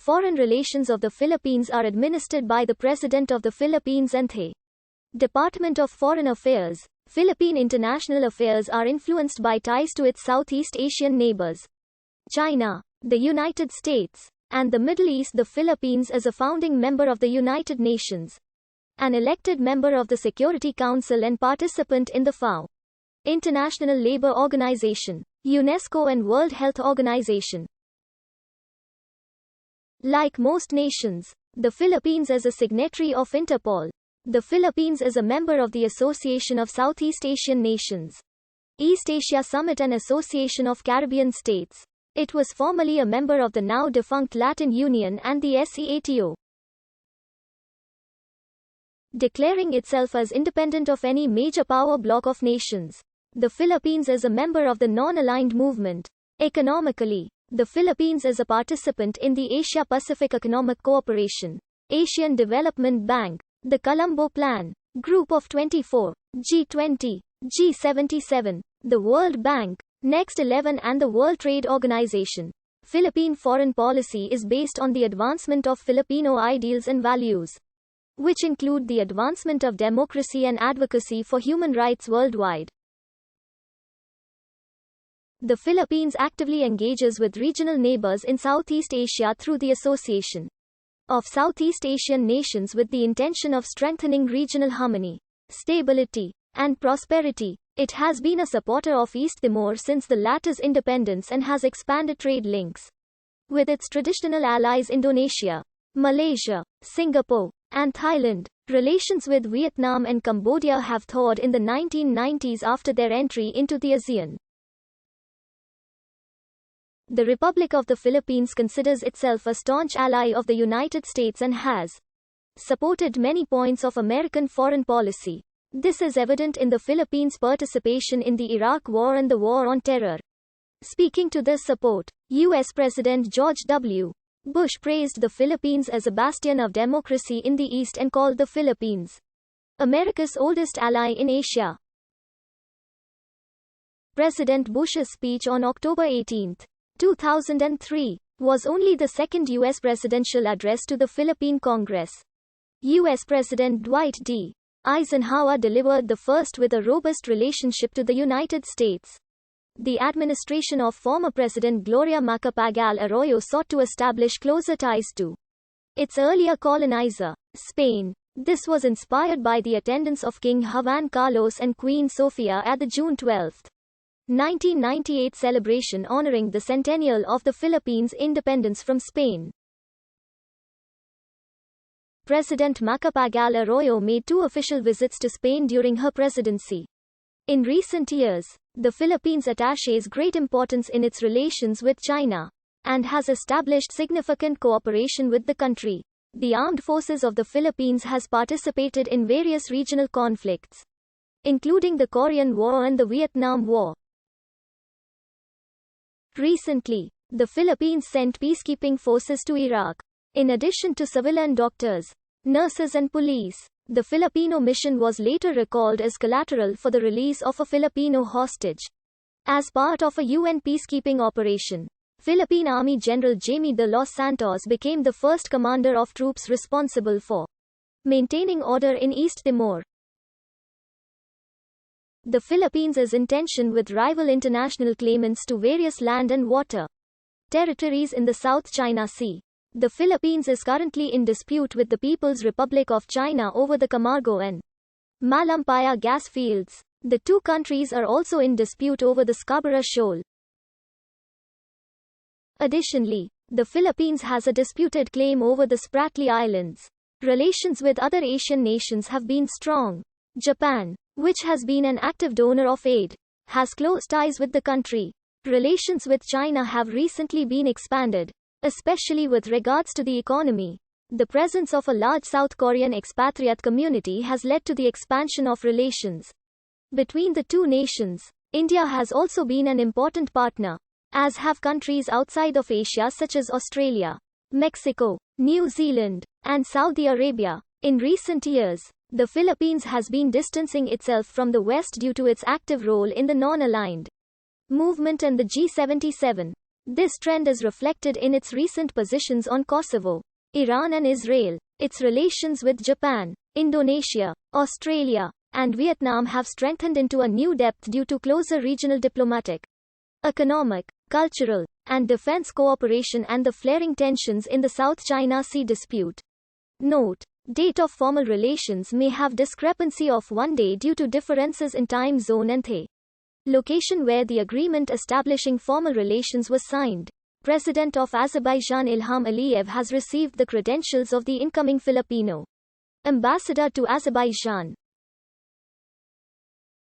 foreign relations of the Philippines are administered by the President of the Philippines and the Department of Foreign Affairs. Philippine international affairs are influenced by ties to its Southeast Asian neighbors, China, the United States, and the Middle East. The Philippines is a founding member of the United Nations, an elected member of the Security Council and participant in the FAO, International Labour Organization, UNESCO and World Health Organization. Like most nations, the Philippines is a signatory of Interpol. The Philippines is a member of the Association of Southeast Asian Nations, East Asia Summit and Association of Caribbean States. It was formerly a member of the now-defunct Latin Union and the SEATO. Declaring itself as independent of any major power bloc of nations, the Philippines is a member of the Non-Aligned Movement. Economically, the Philippines is a participant in the Asia-Pacific Economic Cooperation, Asian Development Bank, the Colombo Plan, Group of 24, G20, G77, the World Bank, Next 11 and the World Trade Organization. Philippine foreign policy is based on the advancement of Filipino ideals and values, which include the advancement of democracy and advocacy for human rights worldwide. The Philippines actively engages with regional neighbors in Southeast Asia through the Association of Southeast Asian Nations with the intention of strengthening regional harmony, stability, and prosperity. It has been a supporter of East Timor since the latter's independence and has expanded trade links with its traditional allies Indonesia, Malaysia, Singapore, and Thailand. Relations with Vietnam and Cambodia have thawed in the 1990s after their entry into the ASEAN. The Republic of the Philippines considers itself a staunch ally of the United States and has supported many points of American foreign policy. This is evident in the Philippines' participation in the Iraq War and the War on Terror. Speaking to this support, U.S. President George W. Bush praised the Philippines as a bastion of democracy in the East and called the Philippines America's oldest ally in Asia. President Bush's speech on October 18, 2003, was only the second U.S. presidential address to the Philippine Congress. U.S. President Dwight D. Eisenhower delivered the first with a robust relationship to the United States. The administration of former President Gloria Macapagal Arroyo sought to establish closer ties to its earlier colonizer, Spain. This was inspired by the attendance of King Juan Carlos and Queen Sofia at the June 12, 1998 celebration honoring the centennial of the Philippines' independence from Spain. President Macapagal Arroyo made 2 official visits to Spain during her presidency. In recent years, the Philippines attaches great importance in its relations with China and has established significant cooperation with the country. The armed forces of the Philippines has participated in various regional conflicts, including the Korean War and the Vietnam War. Recently, the Philippines sent peacekeeping forces to Iraq. In addition to civilian doctors, nurses and police, the Filipino mission was later recalled as collateral for the release of a Filipino hostage. As part of a UN peacekeeping operation, Philippine Army General Jaime de los Santos became the first commander of troops responsible for maintaining order in East Timor. The Philippines is in tension with rival international claimants to various land and water territories in the South China Sea. The Philippines is currently in dispute with the People's Republic of China over the Camargo and Malampaya gas fields. The two countries are also in dispute over the Scarborough Shoal. Additionally, the Philippines has a disputed claim over the Spratly Islands. Relations with other Asian nations have been strong. Japan, which has been an active donor of aid, has close ties with the country. Relations with China have recently been expanded, especially with regards to the economy. The presence of a large South Korean expatriate community has led to the expansion of relations between the two nations. India has also been an important partner, as have countries outside of Asia such as Australia, Mexico, New Zealand, and Saudi Arabia. In recent years, the Philippines has been distancing itself from the West due to its active role in the non-aligned movement and the G77. This trend is reflected in its recent positions on Kosovo, Iran and Israel. Its relations with Japan, Indonesia, Australia, and Vietnam have strengthened into a new depth due to closer regional diplomatic, economic, cultural, and defense cooperation and the flaring tensions in the South China Sea dispute. Note: date of formal relations may have discrepancy of one day due to differences in time zone and the location where the agreement establishing formal relations was signed. President of Azerbaijan Ilham Aliyev has received the credentials of the incoming Filipino ambassador to Azerbaijan.